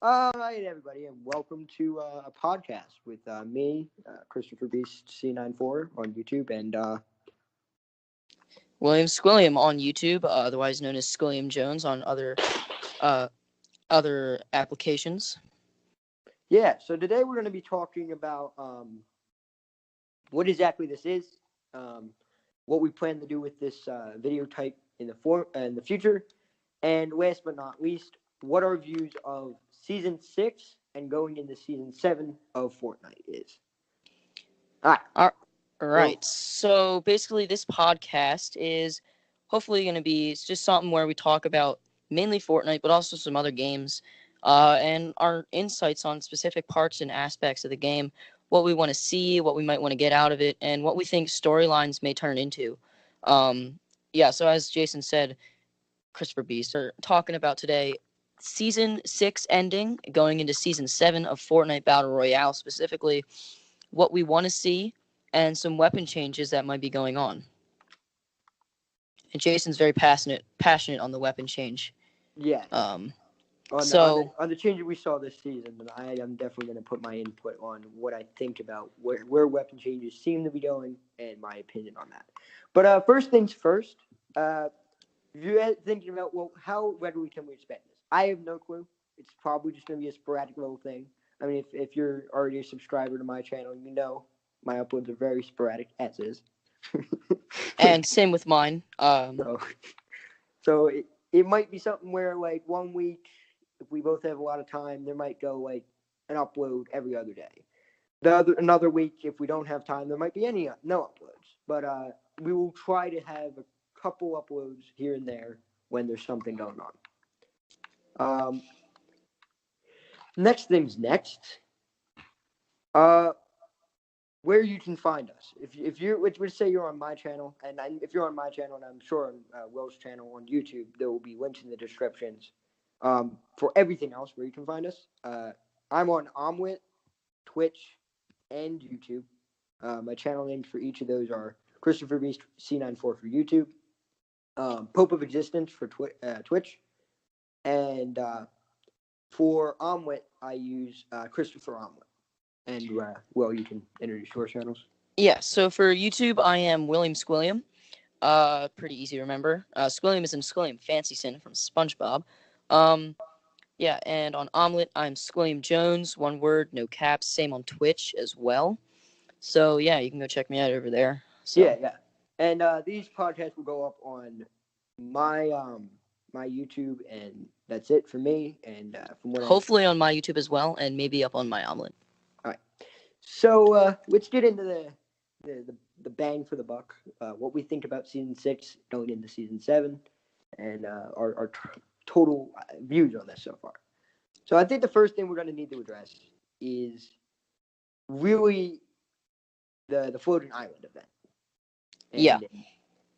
All right, everybody, and welcome to a podcast with me, Christiferbeast C94 on YouTube, and William Squilliam on YouTube, otherwise known as Squilliam Jones on uh, other applications. yeah. So today we're going to be talking about what exactly this is, um, what we plan to do with this video type in the future, and last but not least, what our views of Season 6 and going into Season 7 of Fortnite is. All right. All So right. So basically, this podcast is hopefully going to be just something where we talk about mainly Fortnite, but also some other games, and our insights on specific parts and aspects of the game, what we want to see, what we might want to get out of it, and what we think storylines may turn into. Um, yeah. So as Jason said, Christiferbeast are talking about today. Season 6 ending, going into Season 7 of Fortnite Battle Royale, specifically what we want to see, and some weapon changes that might be going on. And Jason's very passionate on the weapon change. yeah, Um, on so the changes we saw this season, and I am definitely going to put my input on what I think about where weapon changes seem to be going and my opinion on that. But first things first, if you're thinking about how readily can we expect this? I have no clue. It's probably just going to be a sporadic little thing. I mean, if you're already a subscriber to my channel, you know my uploads are very sporadic, as is. and same with mine. So it might be something where like 1 week, if we both have a lot of time, there might go like an upload every other day. Another week, if we don't have time, there might be no uploads. But we will try to have a couple uploads here and there when there's something going on. Next things next. Where you can find us. If you let's say you're on my channel, and if you're on my channel, and I'm sure on Will's channel on YouTube, there will be links in the descriptions for everything else where you can find us. I'm on Omelet, Twitch, and YouTube. My channel names for each of those are Christiferbeast C94 for YouTube, Pope of Existence for Twitch, and for Omelet, I use Christopher Omelet. And, well, you can introduce your channels. Yeah, so for YouTube, I am William Squilliam. Pretty easy to remember. Squilliam is in Squilliam Fancyson from SpongeBob. Yeah, and on Omelet, I'm Squilliam Jones, one word, no caps. Same on Twitch as well. So yeah, you can go check me out over there. So. Yeah. And these podcasts will go up on my my YouTube, and that's it for me. And from what hopefully on my YouTube as well, and maybe up on my Omelet. All right. So let's get into the bang for the buck. What we think about Season 6 going into Season 7, and our total views on this so far. So I think the first thing we're going to need to address is really the floating island event. And, yeah.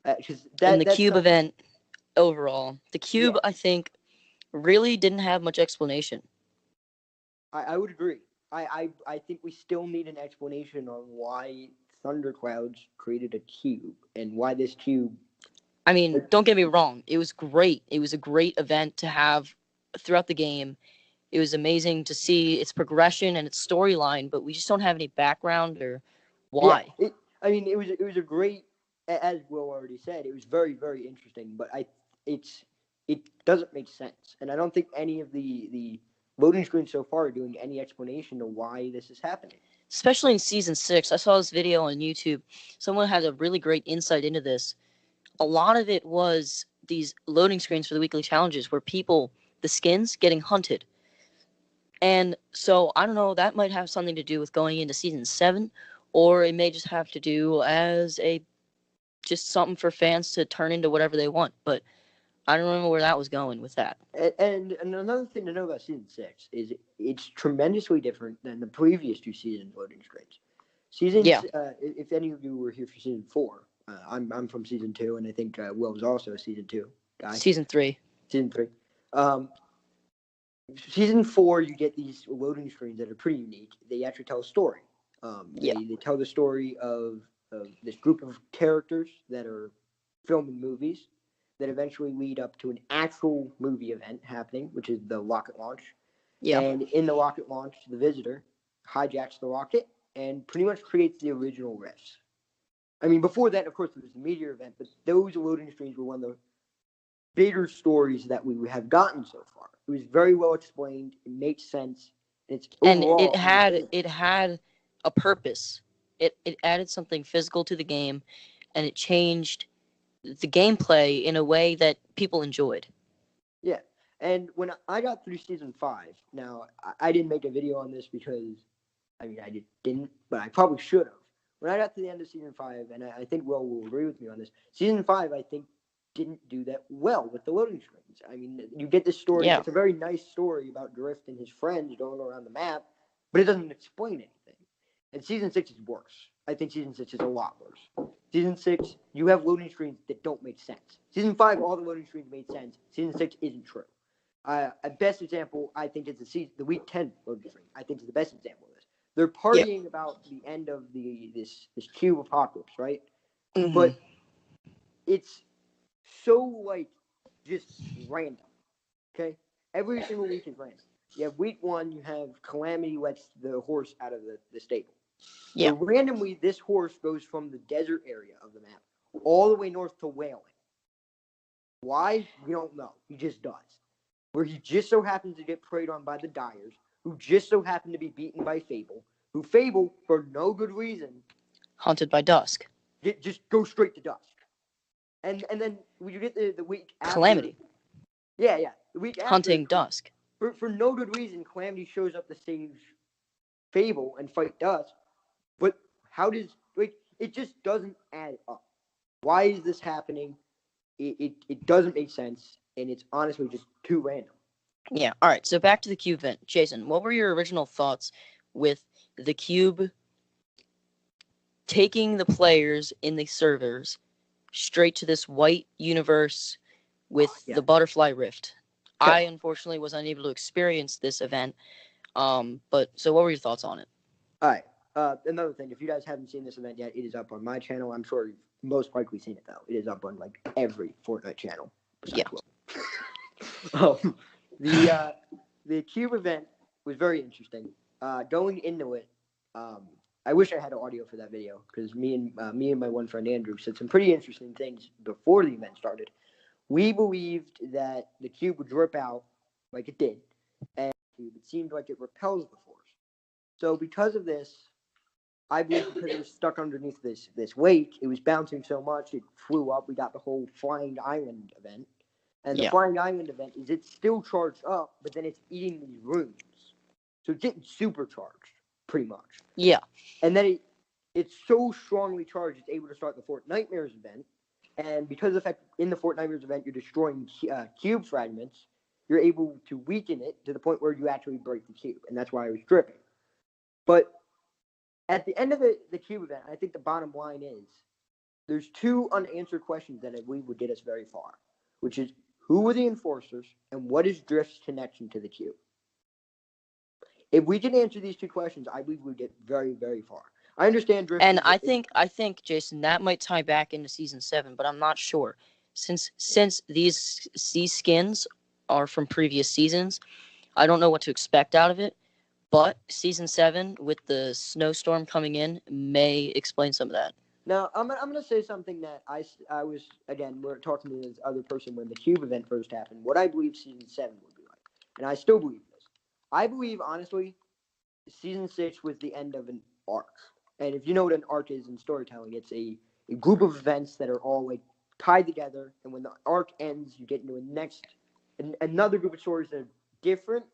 And the cube event overall. The cube, I think, really didn't have much explanation. I would agree. I think we still need an explanation on why Thunderclouds created a cube and why this cube. I mean, don't get me wrong. It was great. It was a great event to have throughout the game. It was amazing to see its progression and its storyline, but we just don't have any background or why. Yeah, it was a great, as Will already said, it was very, very interesting, but it doesn't make sense. And I don't think any of the loading screens so far are doing any explanation to why this is happening. Especially in Season 6. I saw this video on YouTube. Someone had a really great insight into this. A lot of it was these loading screens for the weekly challenges where the skins, getting hunted. And so, I don't know, that might have something to do with going into Season 7, or it may just have to do as just something for fans to turn into whatever they want. But I don't remember where that was going with that. And another thing to know about Season 6 is it's tremendously different than the previous two seasons loading screens. If any of you were here for Season 4, I'm from Season 2, and I think Will was also a Season 2 guy. Season 3. Season 3. Season 4, you get these loading screens that are pretty unique. They actually tell a story. They tell the story of this group of characters that are filming movies that eventually lead up to an actual movie event happening, which is the rocket launch. Yeah. And in the rocket launch, the visitor hijacks the rocket and pretty much creates the original rifts. I mean, before that, of course, there was the meteor event, but those loading screens were one of the bigger stories that we have gotten so far. It was very well explained. It makes sense. And it's And overall it had a purpose. It added something physical to the game, and it changed the gameplay in a way that people enjoyed. Yeah. And when I got through season 5, now I didn't make a video on this because, I mean, I didn't, but I probably should have. When I got to the end of season 5, and I think will agree with me on this, season 5, I think, didn't do that well with the loading screens. I mean, you get this story. Yeah. It's a very nice story about Drift and his friends going around the map, but it doesn't explain anything. And season 6 is worse. I think season 6 is a lot worse. Season 6, you have loading screens that don't make sense. Season 5, all the loading screens made sense. Season 6 isn't true. A best example, I think, is the week 10 loading screen. I think is the best example of this. They're partying about the end of this cube apocalypse, right? Mm-hmm. But it's so just random. Okay, every single week is random. You have week 1, you have Calamity lets the horse out of the stable. Yeah. So randomly, this horse goes from the desert area of the map all the way north to Whaling. Why? We don't know. He just does. Where he just so happens to get preyed on by the Dyers, who just so happen to be beaten by Fable, who Fable, for no good reason, hunted by Dusk. Just go straight to Dusk. And then when you get the week after... Calamity. Yeah. The week after... hunting Dusk. For no good reason, Calamity shows up to save Fable and fight Dusk. But how does... it just doesn't add up. Why is this happening? It doesn't make sense, and it's honestly just too random. Yeah. All right. So back to the cube event, Jason. What were your original thoughts with the cube taking the players in the servers straight to this white universe with the butterfly rift? Okay. I unfortunately was unable to experience this event. But so what were your thoughts on it? All right. Another thing, if you guys haven't seen this event yet, it is up on my channel. I'm sure you've most likely seen it though. It is up on every Fortnite channel. Yeah. The cube event was very interesting. Going into it, I wish I had audio for that video because me and my one friend Andrew said some pretty interesting things before the event started. We believed that the cube would drip out like it did, and it seemed like it repels the force. So because of this, I believe because it was stuck underneath this wake, it was bouncing so much it flew up. We got the whole Flying Island event. And the Flying Island event is it's still charged up, but then it's eating these runes. So it's getting supercharged, pretty much. Yeah. And then it's so strongly charged, it's able to start the Fort Nightmares event. And because of the fact in the Fort Nightmares event, you're destroying cube fragments, you're able to weaken it to the point where you actually break the cube. And that's why it was dripping. But at the end of the cube event, I think the bottom line is there's 2 unanswered questions that I believe would get us very far, which is who were the enforcers and what is Drift's connection to the cube? If we can answer these 2 questions, I believe we'd get very, very far. I understand Drift. And I think, Jason, that might tie back into season 7, but I'm not sure. Since these skins are from previous seasons, I don't know what to expect out of it. But season 7, with the snowstorm coming in, may explain some of that. Now, I'm going to say something that I was, again, we're talking to this other person when the cube event first happened, what I believe season 7 would be like. And I still believe this. I believe, honestly, season 6 was the end of an arc. And if you know what an arc is in storytelling, it's a group of events that are all tied together. And when the arc ends, you get into another group of stories that are different,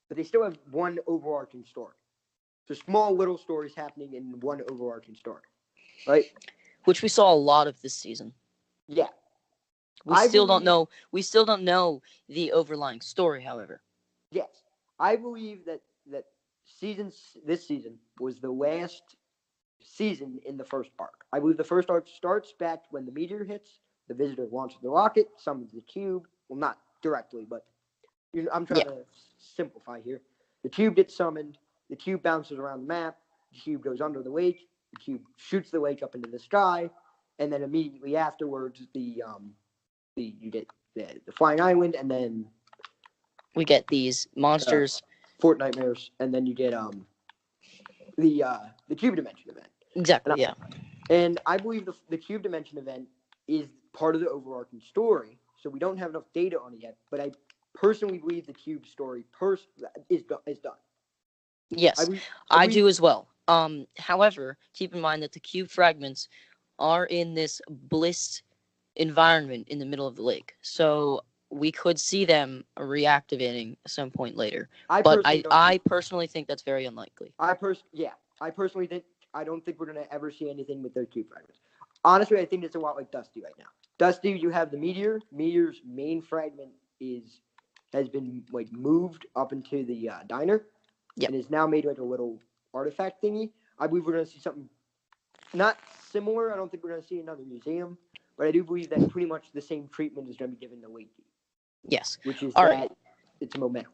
but they still have one overarching story. So small little stories happening in one overarching story, right? Which we saw a lot of this season. Yeah. We still don't know the overlying story, however. Yes. I believe that this season was the last season in the first arc. I believe the first arc starts back when the meteor hits, the visitor launches the rocket, summons the cube. Well, not directly, but I'm trying to simplify here. The cube gets summoned. The cube bounces around the map. The cube goes under the wake. The cube shoots the wake up into the sky, and then immediately afterwards, you get the Flying Island, and then we get these monsters Fortnitemares, and then you get the Cube Dimension event. Exactly. Yeah. And I believe the Cube Dimension event is part of the overarching story. So we don't have enough data on it yet, but I personally believe the Cube story is done. Yes, I do as well. However, keep in mind that the cube fragments are in this bliss environment in the middle of the lake, so we could see them reactivating at some point later. But I personally think that's very unlikely. I personally think I don't think we're gonna ever see anything with their cube fragments. Honestly, I think it's a lot like Dusty right now. Dusty, you have the meteor. Meteor's main fragment has been like moved up into the diner. Yep. And is now made like a little artifact thingy. I believe we're going to see something not similar. I don't think we're going to see another museum, but I do believe that pretty much the same treatment is going to be given to Wakey. Yes. Which is it's a momentum.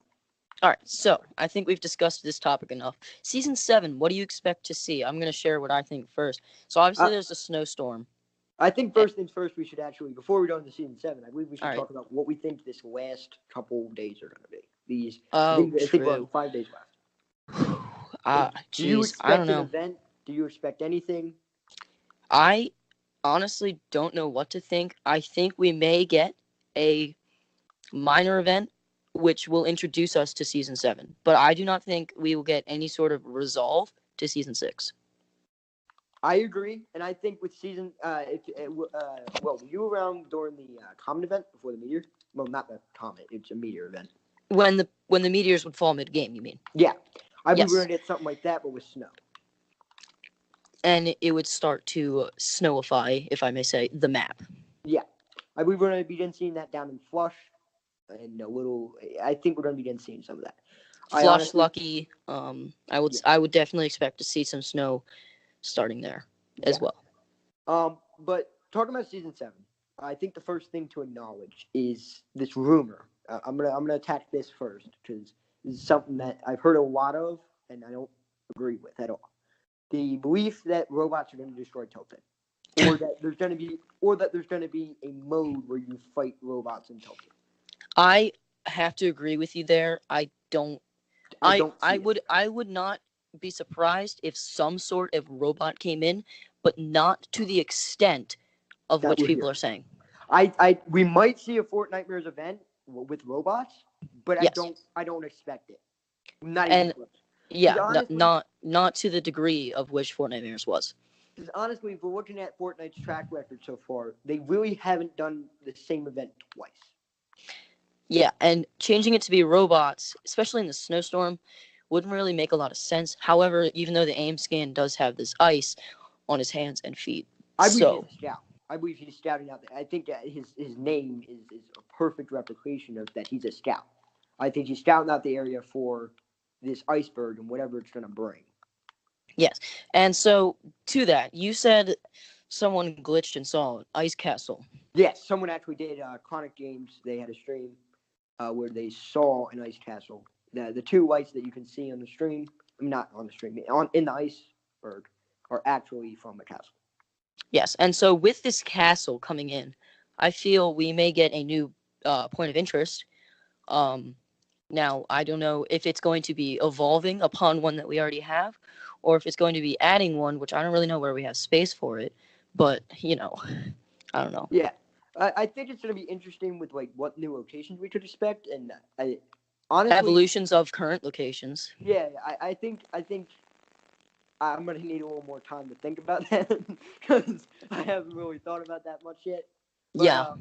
All right, so I think we've discussed this topic enough. Season 7, what do you expect to see? I'm going to share what I think first. So obviously there's a snowstorm. I think first things first, we should actually, before we go into Season 7, I believe we should talk about what we think this last couple days are going to be. I think we're 5 days left. Do you expect an event? Do you expect anything? I honestly don't know what to think. I think we may get a minor event which will introduce us to Season 7. But I do not think we will get any sort of resolve to Season 6. I agree. And I think with Season... were you around during the comet event before the meteor? Well, not the comet. It's a meteor event. When the meteors would fall mid-game, you mean? Yeah. I believe we're going to get something like that, but with snow. And it would start to snowify, if I may say, the map. Yeah. I believe we're going to begin seeing that down in Flush. And I think we're going to begin seeing some of that. Flush, Lucky. I would definitely expect to see some snow starting there as well. But talking about Season 7, I think the first thing to acknowledge is this rumor. I'm gonna attack this first because this is something that I've heard a lot of, and I don't agree with at all. The belief that robots are going to destroy Tilted, or that there's going to be a mode where you fight robots in Tilted. I have to agree with you there. I would not be surprised if some sort of robot came in, but not to the extent of which people are saying. We might see a Fortnitemares event with robots, but I don't expect it. Not even close. Yeah, honestly, not to the degree of which Fortnitemares was. Because honestly, if we're looking at Fortnite's track record so far, they really haven't done the same event twice. Yeah, and changing it to be robots, especially in the snowstorm, wouldn't really make a lot of sense. However, even though the aim scan does have this ice on his hands and feet. I believe he's a scout. I believe he's scouting out there. I think that his name is a perfect replication of that he's a scout. I think he's scouting out the area for this iceberg and whatever it's going to bring. Yes, and so to that, you said someone glitched and saw an ice castle. Yes, someone actually did. Chronic Games, they had a stream where they saw an ice castle. The two lights that you can see on the stream, not on the stream, in the iceberg, are actually from a castle. Yes, and so with this castle coming in, I feel we may get a new point of interest. Now, I don't know if it's going to be evolving upon one that we already have, or if it's going to be adding one, which I don't really know where we have space for it. But, I don't know. Yeah, I think it's going to be interesting with like what new locations we could expect, and honestly, evolutions of current locations. Yeah, I think I'm going to need a little more time to think about that because I haven't really thought about that much yet. But, yeah.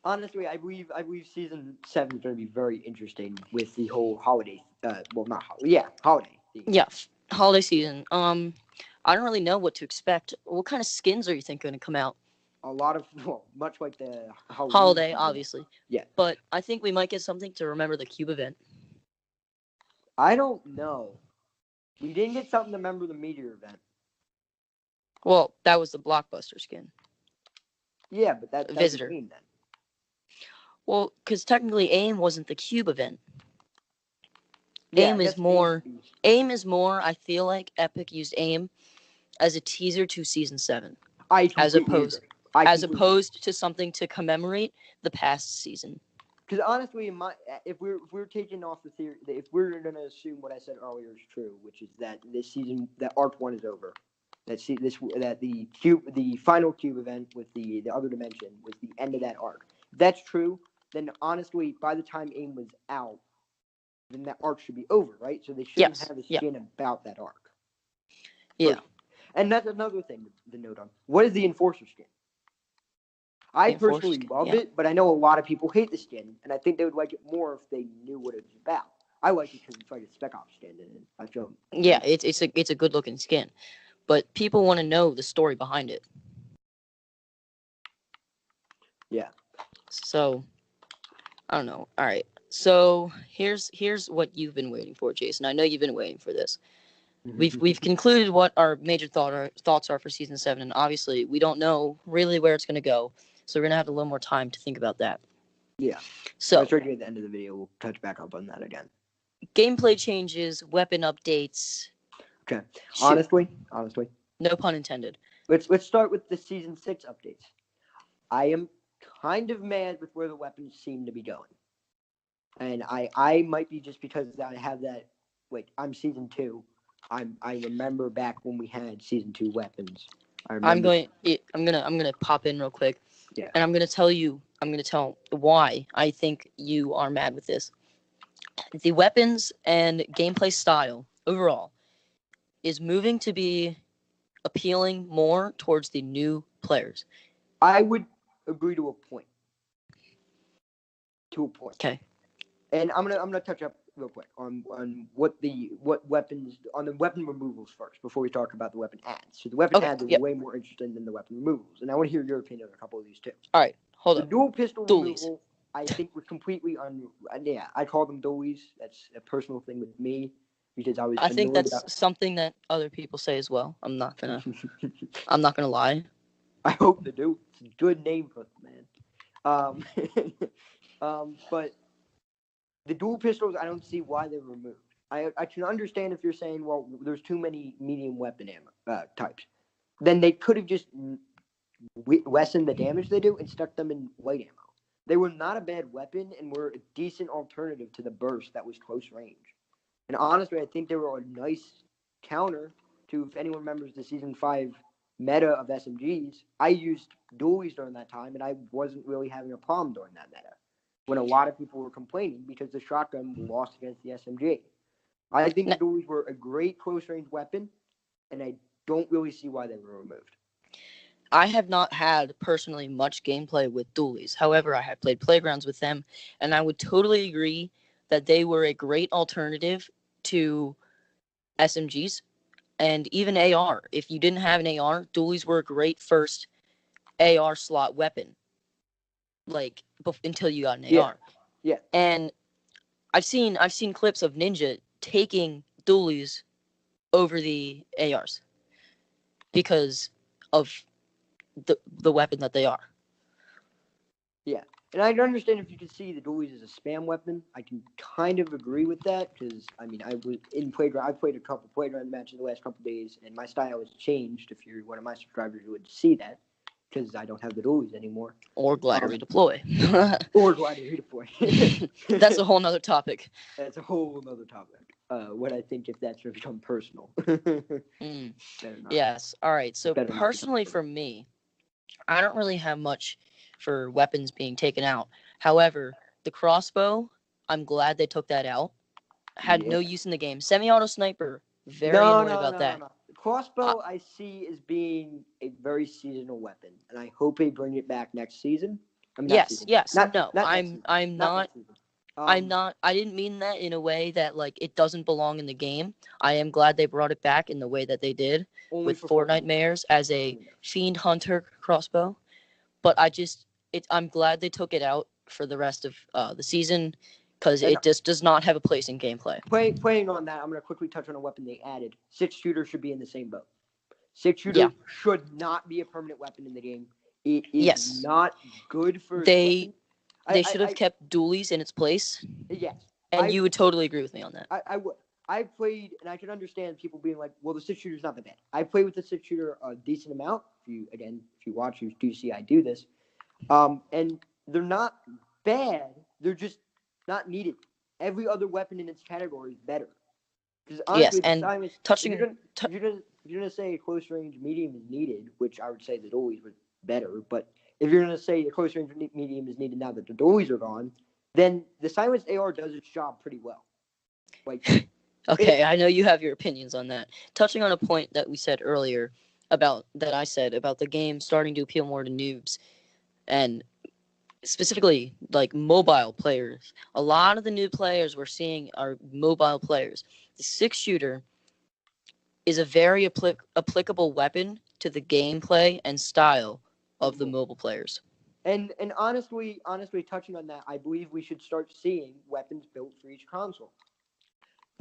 Honestly, I believe Season 7 is going to be very interesting with the whole holiday. Holiday. Yeah, holiday season. I don't really know what to expect. What kind of skins are you think going to come out? A lot of, much like the holiday, season. Obviously. Yeah. But I think we might get something to remember the Cube event. I don't know. We didn't get something to remember the meteor event. Well, that was the Blockbuster skin. Yeah, but that Visitor. Mean then. Well, because technically AIM wasn't the Cube event. Yeah, AIM is more, I feel like Epic used AIM as a teaser to Season 7. As opposed to something to commemorate the past season. Because honestly, if we're taking off the theory, if we're gonna assume what I said earlier is true, which is that this season, that Arc 1 is over, that the final cube event with the other dimension was the end of that arc. If that's true, then honestly, by the time AIM was out, then that arc should be over, right? So they shouldn't Yes. have a Yeah. skin about that arc. Yeah. And that's another thing to note on. What is the Enforcer skin? I personally love it, but I know a lot of people hate the skin, and I think they would like it more if they knew what it was about. I like it because it's like a Spec Ops skin, and I feel. Yeah, it's a good looking skin, but people want to know the story behind it. Yeah. So, I don't know. All right. So here's what you've been waiting for, Jason. I know you've been waiting for this. We've concluded what our major thoughts are for season 7, and obviously we don't know really where it's going to go, so we're gonna have a little more time to think about that. Yeah. So at the end of the video, we'll touch back up on that again. Gameplay changes, weapon updates. Okay. Honestly, no pun intended. Let's start with the season 6 updates. I am kind of mad with where the weapons seem to be going, and I might be just because I have that. Like, I'm season 2. I remember back when we had season 2 weapons. I'm gonna pop in real quick. Yeah. And I'm gonna tell why I think you are mad with this. The weapons and gameplay style overall is moving to be appealing more towards the new players. I would agree to a point. Okay. And I'm gonna touch up real quick on what weapons on the weapon removals first before we talk about the weapon adds. So the weapon adds are way more interesting than the weapon removals, and I want to hear your opinion on a couple of these too. All right, hold on. The dual pistol removal, I think, was completely yeah, I call them dualies. That's a personal thing with me because I think that's something that other people say as well. I'm not gonna lie. I hope they do. It's a good name for them, man. But the dual pistols, I don't see why they're removed. I can understand if you're saying, well, there's too many medium weapon ammo types. Then they could have just lessened the damage they do and stuck them in light ammo. They were not a bad weapon and were a decent alternative to the burst that was close range. And honestly, I think they were a nice counter to, if anyone remembers the Season 5 meta of SMGs, I used dualies during that time, and I wasn't really having a problem during that meta, when a lot of people were complaining because the shotgun lost against the SMG. I think the dualies were a great close-range weapon, and I don't really see why they were removed. I have not had personally much gameplay with dualies. However, I have played playgrounds with them, and I would totally agree that they were a great alternative to SMGs and even AR. If you didn't have an AR, dualies were a great first AR slot weapon. Like until you got an AR. Yeah. And I've seen clips of Ninja taking dualies over the ARs because of the weapon that they are. Yeah. And I understand if you can see the dualies as a spam weapon. I can kind of agree with that because, I mean, I was in playground. I played a couple playground matches the last couple of days, and my style has changed. If you're one of my subscribers, you would see that because I don't have the dualies anymore. Or glider redeploy. Or glider redeploy. That's a whole nother topic. That's a whole nother topic. What I think if that's become personal. Yes. All right. So personally for me, I don't really have much for weapons being taken out. However, the crossbow, I'm glad they took that out. Had no use in the game. Semi-auto sniper, very annoyed about that. No. Crossbow I see as being a very seasonal weapon, and I hope they bring it back next season. I mean, I didn't mean that in a way that like it doesn't belong in the game. I am glad they brought it back in the way that they did with Fortnite mares as a fiend hunter crossbow. But I'm glad they took it out for the rest of the season because it just does not have a place in gameplay. Playing on that, I'm going to quickly touch on a weapon they added. 6-shooter should be in the same boat. 6-shooter should not be a permanent weapon in the game. It is not good for... They should have kept dualies in its place. Yes. And you would totally agree with me on that. I would. I played, and I can understand people being like, well, the 6-shooter's not that bad. I played with the 6-shooter a decent amount. If you watch, you do see I do this. And they're not bad. they're just not needed. Every other weapon in its category is better. Because Yes, honestly, the and silence. touching. If you're gonna say a close range medium is needed, which I would say the dualies were better, but if you're gonna say a close range medium is needed now that the dualies are gone, then the silenced AR does its job pretty well. Like, Okay, I know you have your opinions on that. Touching on a point that we said earlier about the game starting to appeal more to noobs and specifically like mobile players. A lot of the new players we're seeing are mobile players. The 6-shooter is a very applicable weapon to the gameplay and style of the mobile players. And honestly, touching on that, I believe we should start seeing weapons built for each console.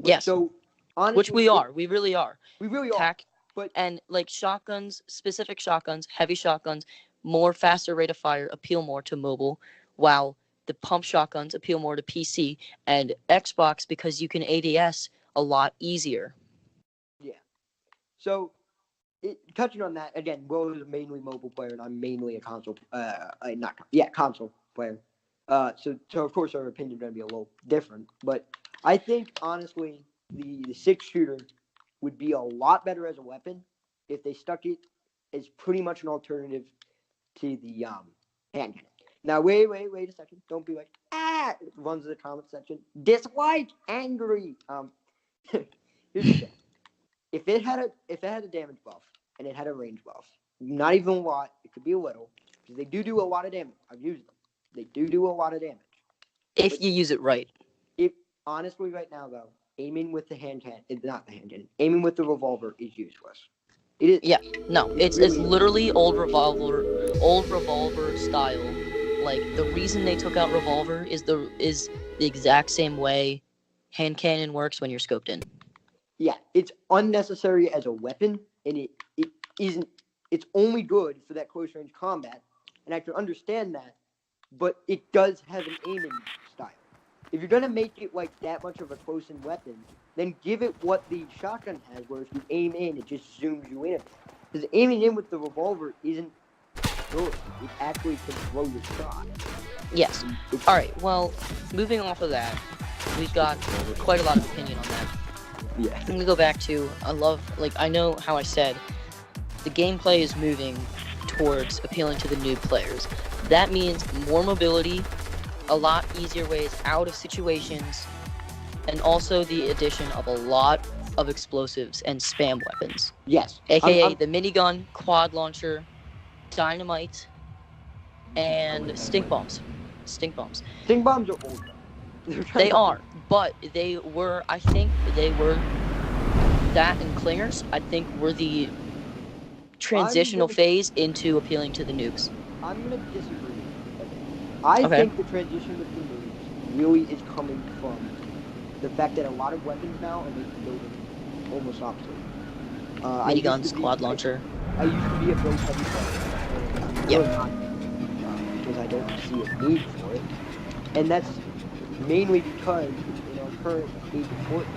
Yes. So honestly, which we are. We really are. We really are. But and like shotguns, specific shotguns, heavy shotguns, more faster rate of fire appeal more to mobile, while the pump shotguns appeal more to PC and Xbox because you can ADS a lot easier. Yeah. So touching on that again, Will is a mainly mobile player, and I'm mainly a console. Console player. So of course our opinion is going to be a little different, but I think honestly the 6-shooter would be a lot better as a weapon if they stuck it as pretty much an alternative to the hand cannon. Now wait a second. Don't be like runs to the comment section. Dislike, angry. Here's the thing. If it had a damage buff and it had a range buff, not even a lot, it could be a little, because they do a lot of damage. I've used them. They do a lot of damage. If you use it right. If honestly, right now though, aiming with the hand cannon, not the hand cannon, aiming with the revolver is useless. It is. Yeah, no, it's literally old revolver style. Like the reason they took out revolver is the exact same way hand cannon works when you're scoped in. Yeah, it's unnecessary as a weapon, and it isn't. It's only good for that close range combat, and I can understand that, but it does have an aiming style. If you're gonna make it like that much of a close-in weapon, then give it what the shotgun has, where if you aim in, it just zooms you in. Because aiming in with the revolver isn't good. It actually can throw your shot. Yes. All right. Well, moving off of that, we've got quite a lot of opinion on that. Yeah. I'm gonna go back to I know how I said the gameplay is moving towards appealing to the new players. That means more mobility, a lot easier ways out of situations, and also the addition of a lot of explosives and spam weapons. Yes. AKA the minigun, quad launcher, dynamite, and stink bombs. Stink bombs. Stink bombs are old. They are, but I think they were that and clingers, I think were the transitional phase into appealing to the noobs. I'm going to disagree. I think the transition with the noobs really is coming from the fact that a lot of weapons now are making building almost obsolete. Miniguns, quad launcher. I used to be a build heavy player, and I'm really not, because I don't see a need for it. And that's mainly because in our current age of Fortnite,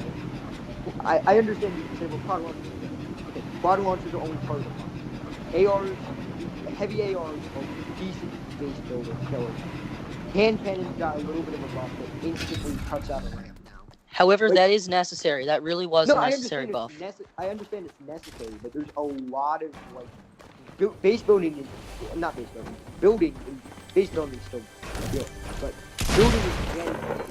I understand you can say, well, quad launchers are good. Okay, quad launchers are only part of the fun. ARs, heavy ARs are decent base builder killers. Hand cannons got a little bit of a buff that instantly cuts out a ramp now. However, that is necessary. That really was a necessary buff. I understand it's necessary, but there's a lot of base building is not base building. Base building is still good, but building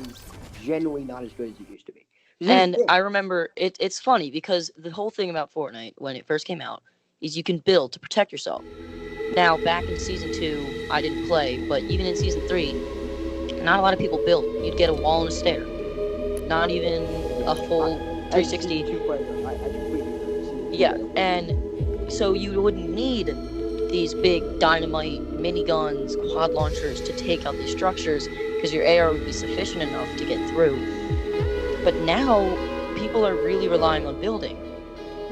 is generally not as good as it used to be. And I remember it's funny because the whole thing about Fortnite when it first came out is you can build to protect yourself. Now, back in Season 2, I didn't play, but even in Season 3, not a lot of people built. You'd get a wall and a stair. Not even a full 360. Yeah, and so you wouldn't need these big dynamite miniguns, quad launchers to take out these structures because your AR would be sufficient enough to get through. But now, people are really relying on building.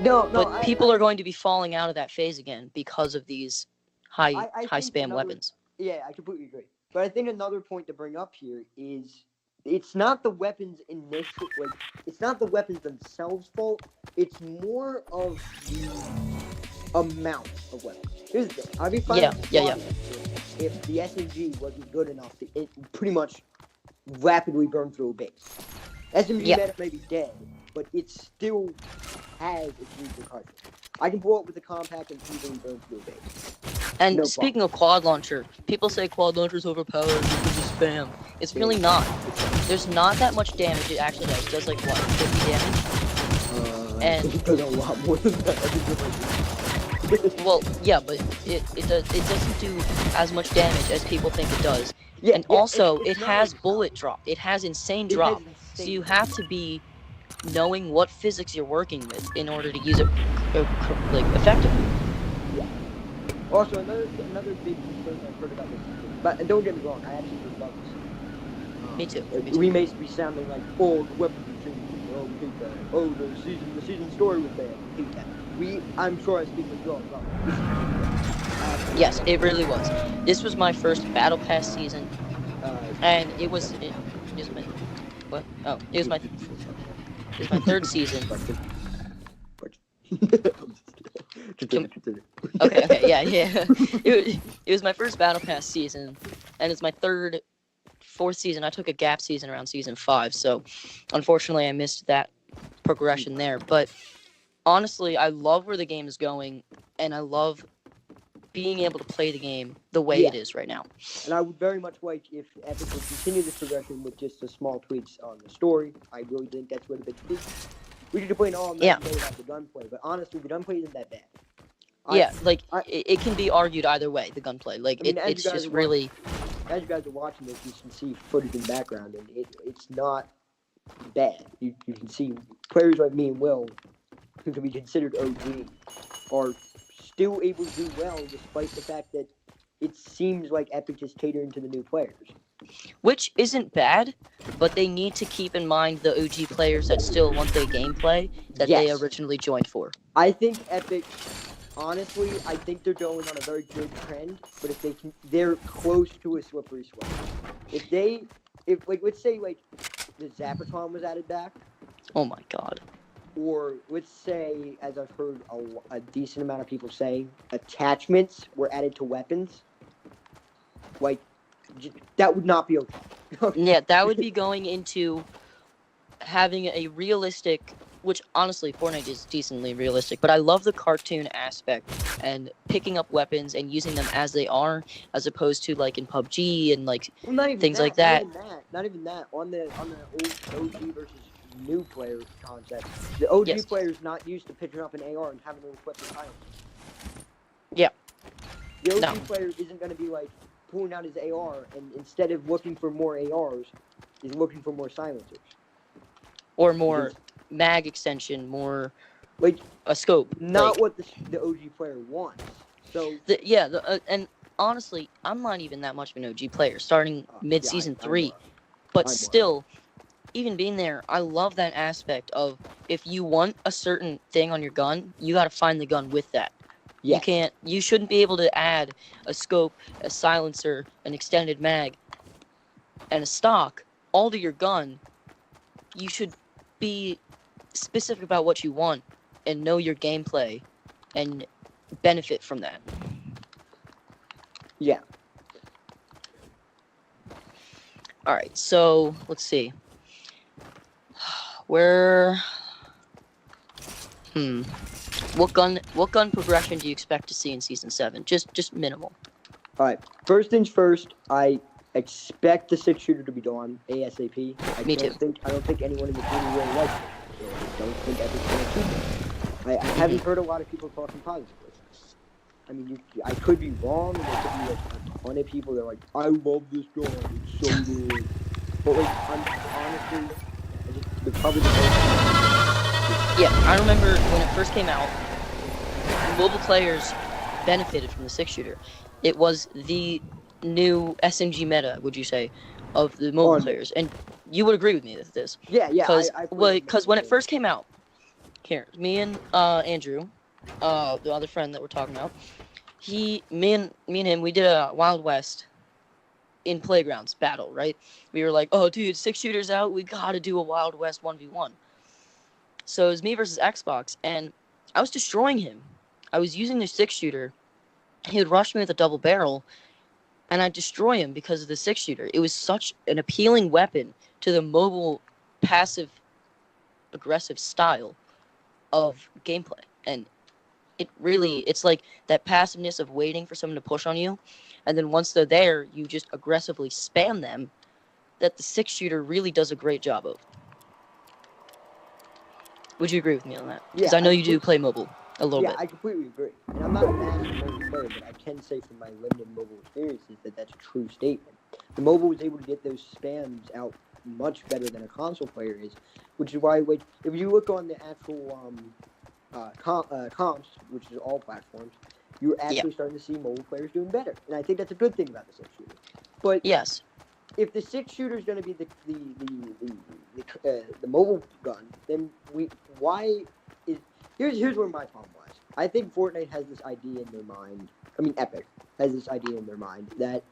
But people are going to be falling out of that phase again because of these high spam weapons. Yeah, I completely agree. But I think another point to bring up here is it's not the weapons it's not the weapons themselves' fault. It's more of the amount of weapons. Here's the thing. I'd be fine if the SMG wasn't good enough to pretty much rapidly burn through a base. SMG Yeah. meta may be dead, but it still has its repercussions. I can pull up with a compact and easily burn through a base. And No speaking of quad launcher, people say quad launcher's overpowered, you can just spam. It's really not. There's not that much damage it actually does. It does like what, 50 damage? And it does a lot more than that. Well, yeah, but it doesn't do as much damage as people think it does. Yeah, and also, it's it not has like bullet drop. It has insane it has drop. insane So you have to be knowing what physics you're working with in order to use it like effectively. Yeah. Also, another big concern I've heard about this season, but don't get me wrong, I actually love this. Me too. We may be sounding like, oh, the weapons are changing. Oh, we hate that. Oh, the season story was bad. We hate that. I'm sure I speak with you all about this. Yes, it really was. This was my first Battle Pass season, and it was my what? Oh, it was my third season. Okay, yeah. It was my first Battle Pass season, and it's my fourth season. I took a gap season around season 5, so unfortunately I missed that progression there. But honestly, I love where the game is going, and I love being able to play the game the way it is right now. And I would very much like if Epic would continue this progression with just the small tweaks on the story. I really think that's where the big tweak. We should play all night and day about the gunplay, but honestly, the gunplay isn't that bad. It can be argued either way. The gunplay, it's just really. As you guys are watching this, you can see footage in the background, and it's not bad. You can see players like me and Will, who can be considered OG, are still able to do well despite the fact that it seems like Epic is catering to the new players. Which isn't bad, but they need to keep in mind the OG players that still want their gameplay that they originally joined for. I think Epic, honestly, I think they're going on a very good trend, but if they can, they're close to a slippery slope. If let's say the Zapatron was added back. Oh my god. Or let's say, as I've heard a decent amount of people saying, attachments were added to weapons. That would not be okay. Yeah, that would be going into having a realistic, which honestly Fortnite is decently realistic, but I love the cartoon aspect and picking up weapons and using them as they are, as opposed to like in PUBG and things like that. Not even that. On the old OG versus new player concept, the OG player is not used to picking up an AR and having to equip the silencer. Yeah. The OG player isn't going to be pulling out his AR and instead of looking for more ARs, is looking for more silencers. Or more mag extension, more a scope. Not what the OG player wants. So and honestly, I'm not even that much of an OG player, starting mid-season 3. But still, even being there, I love that aspect of if you want a certain thing on your gun, you got to find the gun with that. Yes. You shouldn't be able to add a scope, a silencer, an extended mag, and a stock all to your gun. You should be specific about what you want and know your gameplay and benefit from that. Yeah. All right, so let's see. What gun progression do you expect to see in season 7? Just minimal. All right. First things first, I expect the 6-shooter to be gone ASAP. Me too. I don't think anyone in the community really likes it. So I don't think Epic's going to keep it. I haven't heard a lot of people talking positively. I mean, I could be wrong. There could be a ton of people that are like, I love this gun. It's so good. But honestly, probably the most. Yeah, I remember when it first came out, mobile players benefited from the 6-shooter. It was the new SMG meta, would you say, of the mobile players, and you would agree with me with this. Yeah. Because when it first came out, here, me and Andrew, the other friend that we're talking about, me and him, we did a Wild West in Playgrounds battle, right? We were like, oh, dude, 6-shooters out, we gotta do a Wild West 1v1. So it was me versus Xbox, and I was destroying him. I was using the 6-shooter. He would rush me with a double barrel, and I'd destroy him because of the 6-shooter. It was such an appealing weapon to the mobile, passive, aggressive style of gameplay. And it's like that passiveness of waiting for someone to push on you, and then once they're there, you just aggressively spam them, that the 6-shooter really does a great job of. Would you agree with me on that? Because Yeah, I know you do play mobile a little bit. Yeah, I completely agree. And I'm not a massive mobile player, but I can say from my limited mobile experiences that that's a true statement. The mobile was able to get those spams out much better than a console player is, which is why, like, if you look on the actual comps, which is all platforms, you're actually starting to see mobile players doing better. And I think that's a good thing about the 6-shooter. But yes, if the 6-shooter is going to be the mobile gun, then here's where my problem lies. I think Fortnite has this idea in their mind. I mean, Epic has this idea in their mind that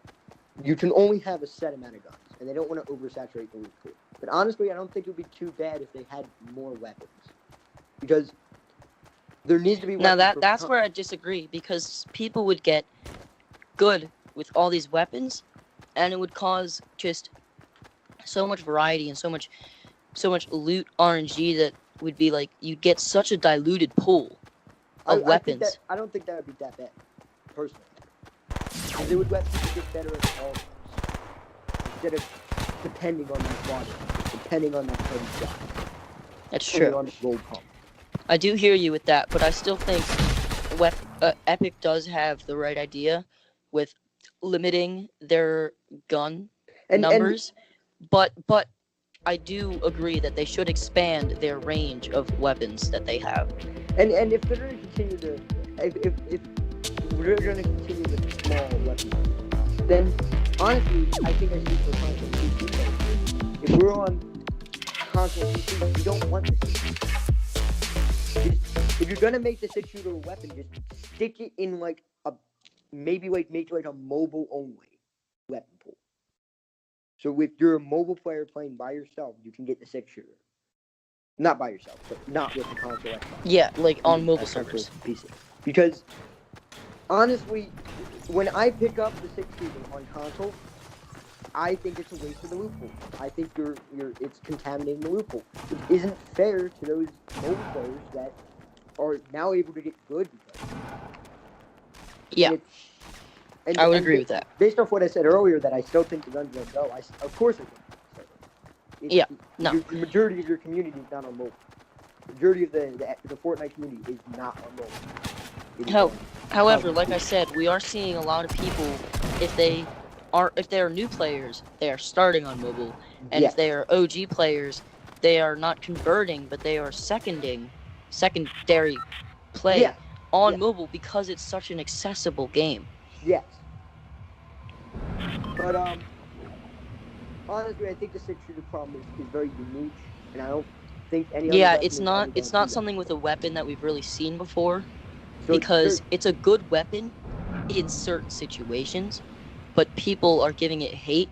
you can only have a set amount of guns, and they don't want to oversaturate the loot pool. But honestly, I don't think it would be too bad if they had more weapons, because there needs to be. Now that's where I disagree, because people would get good with all these weapons, and it would cause just so much variety and so much loot RNG that would be like you'd get such a diluted pool of weapons. I don't think that would be that bad, personally. Because it would let people get better at all times, instead of depending on that body, depending on that code shot. That's true. On gold pump. I do hear you with that, but I still think Epic does have the right idea with limiting their gun numbers, but I do agree that they should expand their range of weapons that they have. And if they're going to continue if we're going to continue with small weapons, then honestly, I think I speak for console PC. If we're on console PC, you don't want this. If you're going to make the 6-shooter a weapon, just stick it in like make like a mobile only weapon pool. So if you're a mobile player playing by yourself, you can get the 6-shooter. Not by yourself, but not with the console Xbox. Yeah, like on mobile servers. PC. Because honestly, when I pick up the 6-shooter on console, I think it's a waste of the loot pool. I think it's contaminating the loot pool. It isn't fair to those mobile players that are now able to get good because of it. Yeah. I would agree with that. Based off what I said earlier, that I still think the guns don't go. Of course it will. The majority of your community is not on mobile. The majority of the Fortnite community is not on mobile. However, like I said, we are seeing a lot of people, if they are new players, they are starting on mobile, and if they are OG players, they are not converting, but they are secondary play on mobile because it's such an accessible game. Yes. But honestly, I think the 6-shooter problem is very unique, and I don't think any other. Yeah, it's not something with a weapon that we've really seen before, because it's a good weapon in certain situations, but people are giving it hate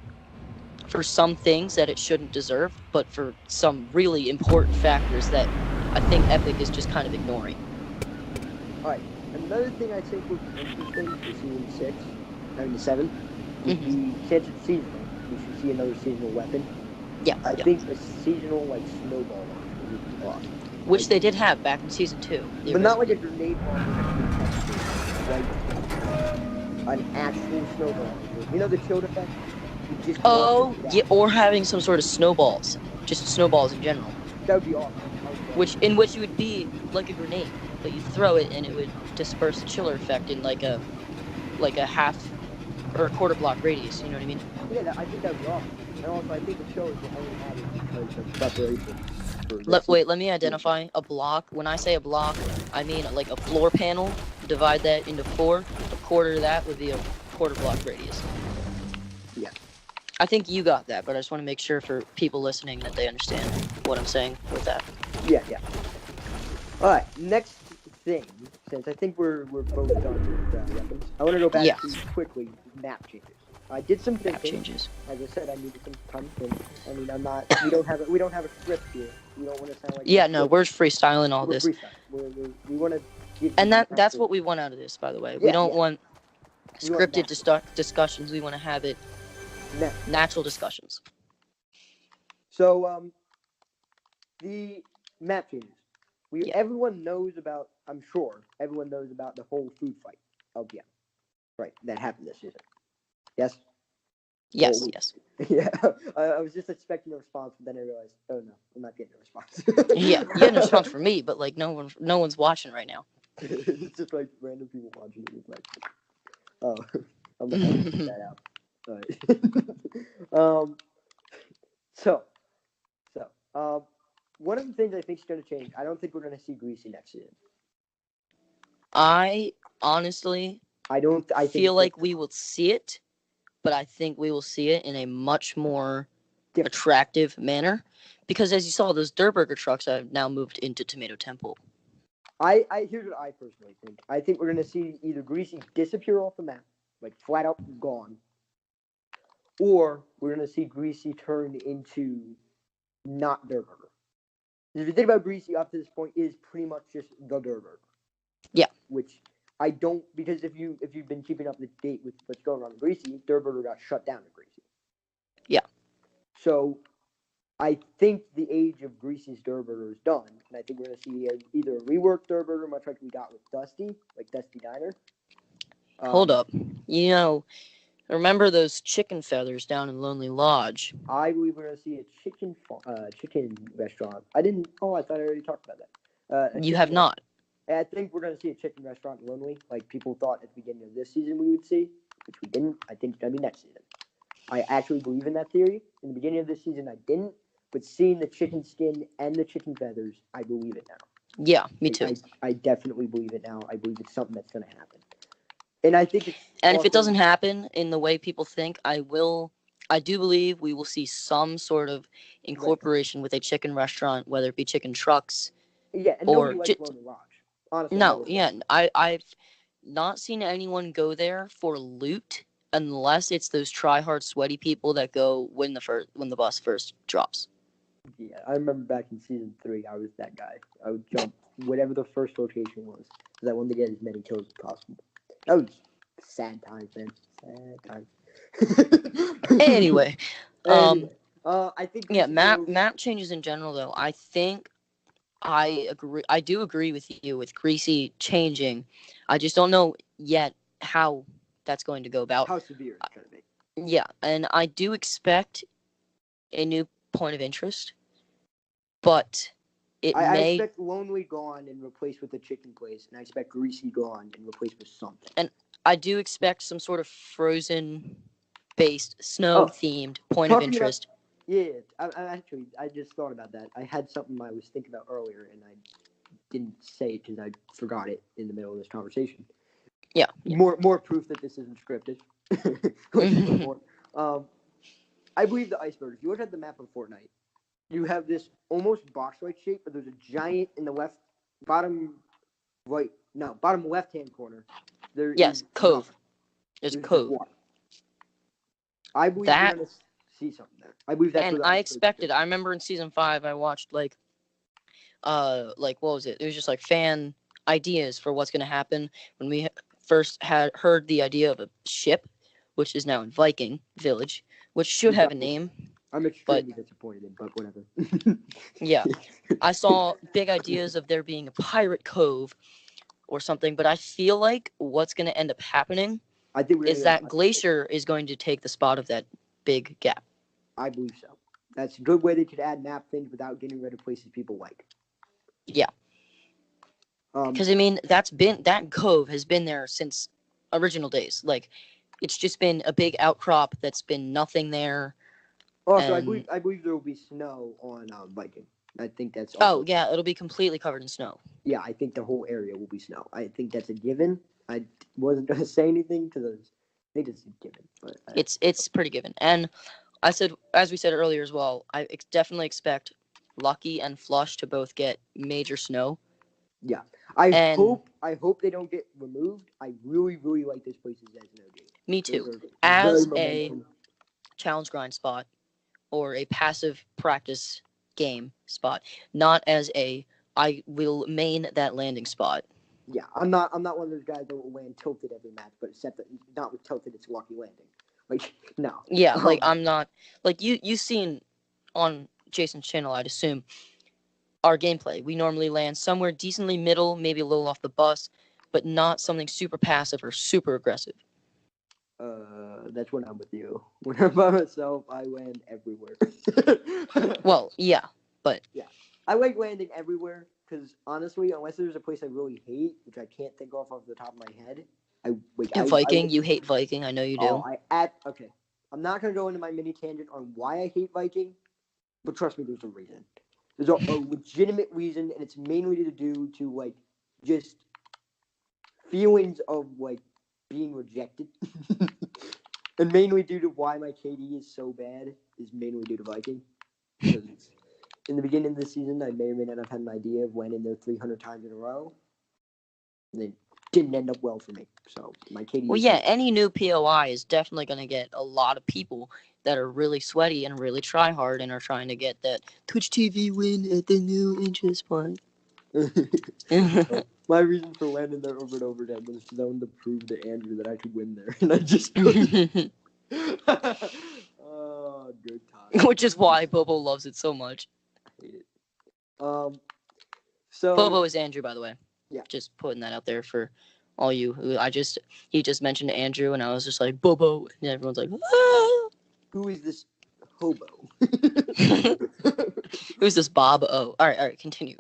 for some things that it shouldn't deserve, but for some really important factors that I think Epic is just kind of ignoring. All right. Another thing I think would be interesting to see in 7, would be, since it's seasonal, we should see another seasonal weapon. Yeah. I think a seasonal, like, snowball launcher would be awesome. Which they did have back in Season 2. But not like a grenade launcher, like an actual snowball launcher. You know the chill effect? Or having some sort of snowballs. Just snowballs in general. That would be awesome. In which you would be like a grenade, but you throw it and it would disperse the chiller effect in like a half or a quarter block radius. You know what I mean? Yeah, I think that would be awesome. And also, I think the chillers were only added because of preparation. Let me identify a block. When I say a block, I mean like a floor panel. Divide that into 4. A quarter of that would be a quarter block radius. Yeah. I think you got that, but I just want to make sure for people listening that they understand what I'm saying with that. Yeah. All right, next thing, since I think we're both done with weapons, I want to go back to quickly map changes. I did some thinking. Map changes. As I said, I needed some time to think. I mean, we don't have a script here. We don't want to sound like. Yeah, no, we're freestyling all this. Freestyling. We want to give. And that's what we want out of this, by the way. We don't want We want Scripted discussions. We want to have it natural discussions. So the map changes. Yeah. Everyone knows about. I'm sure everyone knows about the whole food fight LPM, right? That happened this season. Yes. Yes. Well, Yes. Yeah. I was just expecting a response, but then I realized, oh no, I'm not getting a response. Yeah. You had a response from me, but like no one's watching right now. It's just like random people watching it. It's like, oh, I'm gonna have to figure that out. All right. So, one of the things I think is going to change. I don't think we're going to see Greasy next season. I honestly I feel like we will see it, but I think we will see it in a much more attractive manner because, as you saw, those Durburger trucks have now moved into Tomato Temple. Here's what I personally think. I think we're going to see either Greasy disappear off the map, like flat out gone, or we're going to see Greasy turn into not Durburger. If you think about Greasy up to this point, it is pretty much just the Durburger. Yeah. Which I don't, because if you've been keeping up to date with what's going on in Greasy, Durburger got shut down in Greasy. Yeah. So I think the age of Greasy's Durburger is done, and I think we're going to see either a reworked Durburger, much like we got with Dusty, like Dusty Diner. Hold up. You know, remember those chicken feathers down in Lonely Lodge? I believe we're going to see a chicken restaurant. I thought I already talked about that. You have not. I think we're going to see a chicken restaurant in Lonely, like people thought at the beginning of this season we would see, which we didn't. I think it's going to be next season. I actually believe in that theory. In the beginning of this season, I didn't. But seeing the chicken skin and the chicken feathers, I believe it now. Yeah, me too. I definitely believe it now. I believe it's something that's going to happen. And I think it's... And if it doesn't happen in the way people think, I do believe we will see some sort of incorporation with a chicken restaurant, whether it be chicken trucks. Yeah, and nobody likes Lonely Lodge. Honestly. No, yeah. I've not seen anyone go there for loot unless it's those try-hard, sweaty people that go when the bus first drops. Yeah, I remember back in season 3, I was that guy. I would jump whatever the first location was, because I wanted to get as many kills as possible. That was sad times, man. Sad times. Anyway, I think... Yeah, map changes in general, though. I think I agree. I do agree with you with Greasy changing. I just don't know yet how that's going to go about. How severe it's going to be. Yeah, and I do expect a new point of interest, but I expect Lonely gone and replaced with a chicken place, and I expect Greasy gone and replaced with something. And I do expect some sort of Frozen-based, snow-themed point of interest. I just thought about that. I had something I was thinking about earlier, and I didn't say it because I forgot it in the middle of this conversation. Yeah. More proof that this isn't scripted. I believe the iceberg. If you look at the map of Fortnite, you have this almost box-like shape, but there's a giant in the bottom left-hand corner. Cove. There's a cove. Water. I believe we're going to see something there. I believe that's. And I expected. I remember in season 5, I watched what was it? It was just like fan ideas for what's going to happen when we first had heard the idea of a ship, which is now in Viking Village, which should have a name. I'm extremely disappointed, but whatever. Yeah, I saw big ideas of there being a pirate cove or something, but I feel like what's going to end up happening is that Glacier is going to take the spot of that big gap. I believe so. That's a good way they could add map things without getting rid of places people like. Yeah. Because, I mean, that cove has been there since original days. Like, it's just been a big outcrop that's been nothing there. Also, I believe there will be snow on Viking. I think that's... yeah, it'll be completely covered in snow. Yeah, I think the whole area will be snow. I think that's a given. I wasn't going to say anything because I think it's a given. But it's pretty given. And I said, as we said earlier as well, I definitely expect Lucky and Flush to both get major snow. Yeah. I hope they don't get removed. I really, really like this place as an OG. Me too. As a challenge grind spot or a passive practice game spot, not as I will main that landing spot. Yeah, I'm not one of those guys that will land tilted every match, but except that not with tilted, it's lucky landing. Like no. Yeah, like I'm not like you've seen on Jason's channel, I'd assume, our gameplay. We normally land somewhere decently middle, maybe a little off the bus, but not something super passive or super aggressive. That's when I'm with you. When I'm by myself, I land everywhere. Well, yeah, but yeah, I like landing everywhere because honestly, unless there's a place I really hate, which I can't think off the top of my head, Viking, you hate Viking. I know you do. Okay. I'm not gonna go into my mini tangent on why I hate Viking, but trust me, there's a reason. There's a legitimate reason, and it's mainly to do to like just feelings of like being rejected, and mainly due to why my KD is so bad is mainly due to Viking. Because in the beginning of the season, I may or may not have had an idea of winning there 300 times in a row. And it didn't end up well for me. So my KD. Well, yeah, any new POI is definitely going to get a lot of people that are really sweaty and really try hard and are trying to get that Twitch TV win at the new interest point. My reason for landing there over and over again was because I wanted to prove to Andrew that I could win there, and I just couldn't. Oh, good time. Which is why Bobo loves it so much. I hate it. So Bobo is Andrew, by the way. Yeah. Just putting that out there for all you who he just mentioned Andrew, and I was just like Bobo, and everyone's like, ah! Who is this hobo? Who's this Bob O? All right, continue.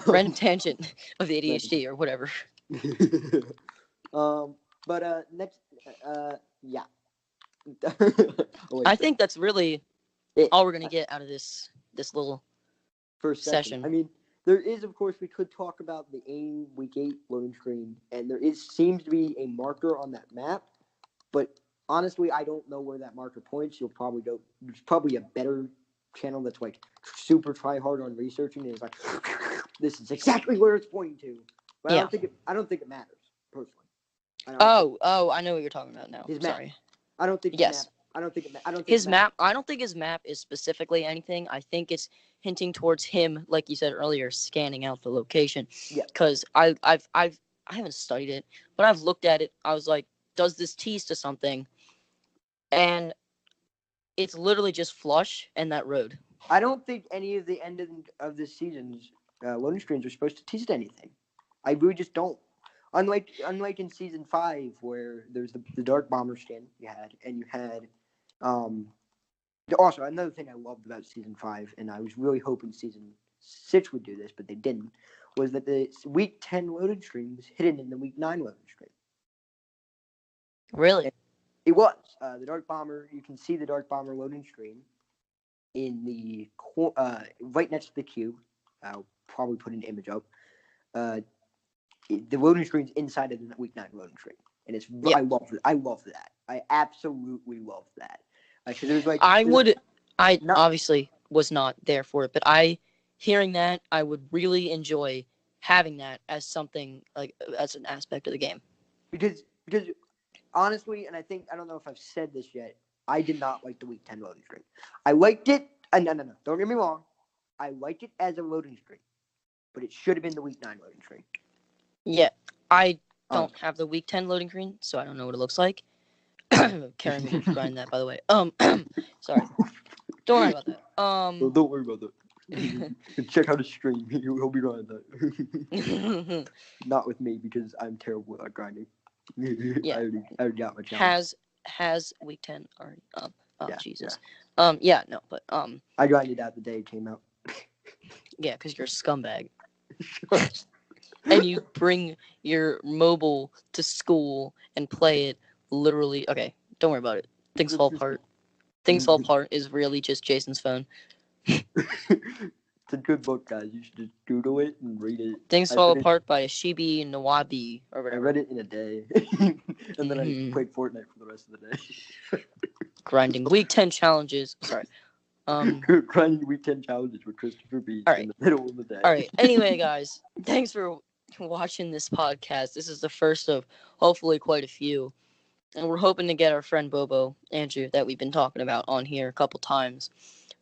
Random tangent of the ADHD or whatever. But next, yeah. I think that's really all we're gonna get out of this little first session. I mean, there is, of course, we could talk about the AIM Week 8 loading screen, and there seems to be a marker on that map, but honestly, I don't know where that marker points. You'll probably go. There's probably a better channel that's like super try hard on researching, and it's like this is exactly where it's pointing to. But yeah. I don't think it matters personally. I know what you're talking about now. Sorry. I don't think. Yes. I don't think his map. I don't think his map is specifically anything. I think it's hinting towards him, like you said earlier, scanning out the location. Yeah. Because I haven't studied it, but I've looked at it. I was like, does this tease to something? And it's literally just flush and that road. I don't think any of the end of this season's loading screens are supposed to tease anything. I really just don't. Unlike in season 5 where there's the Dark Bomber skin you had also another thing I loved about season 5, and I was really hoping season 6 would do this, but they didn't, was that the week 10 loading screen was hidden in the week 9 loading screen. Really? It was the Dark Bomber. You can see the Dark Bomber loading screen in the right next to the cube. I'll probably put an image up. The loading screen's inside of the week 9 loading screen, and it's I love that. I absolutely love that. Because it was like I obviously was not there for it, but hearing that, I would really enjoy having that as something like as an aspect of the game. Because honestly, and I don't know if I've said this yet, I did not like the week 10 loading screen. I liked it. No. Don't get me wrong. I liked it as a loading screen, but it should have been the week 9 loading screen. Yeah, I don't have the week 10 loading screen, so I don't know what it looks like. Karen will grind that, by the way. Sorry. Don't worry about that. Don't worry about that. Check out his stream. He'll be grinding that. Not with me because I'm terrible at grinding. Yeah. I already got my challenge. Has week 10 already up? Oh, yeah, Jesus. Yeah. No, but I grinded out the day it came out. Yeah, because you're a scumbag. And you bring your mobile to school and play it literally. Okay, don't worry about it. Things Fall Apart. Things Fall Apart is really just Jason's phone. It's a good book, guys. You should just Google it and read it. Things Fall Apart by Ashibi Nawabi or whatever. I read it in a day. And then I played Fortnite for the rest of the day. Grinding week 10 challenges. Sorry. Grinding week 10 challenges with Christiferbeast in the middle of the day. All right. Anyway, guys, thanks for watching this podcast. This is the first of hopefully quite a few. And we're hoping to get our friend Bobo, Andrew, that we've been talking about on here a couple times.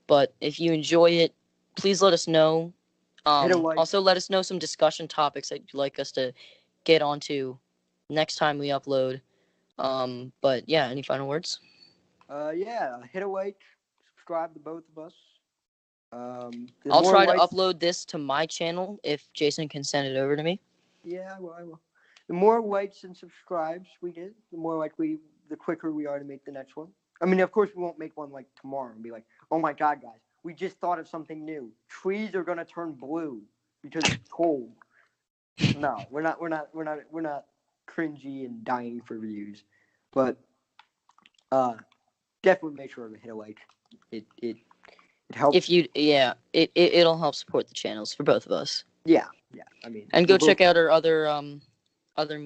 But if you enjoy it, please let us know. Also, let us know some discussion topics that you'd like us to get onto next time we upload. But yeah, any final words? Yeah, hit a like, subscribe to both of us. The I'll more try to likes, upload this to my channel if Jason can send it over to me. yeah, I will. The more likes and subscribes we get, the quicker we are to make the next one. I mean, of course, we won't make one like tomorrow and be like, "Oh my God, guys, we just thought of something new. Trees are gonna turn blue because it's cold." No, we're not cringy and dying for views, but definitely make sure to hit a like. It helps. If you, yeah, it'll help support the channels for both of us. Yeah. I mean, And go check out our other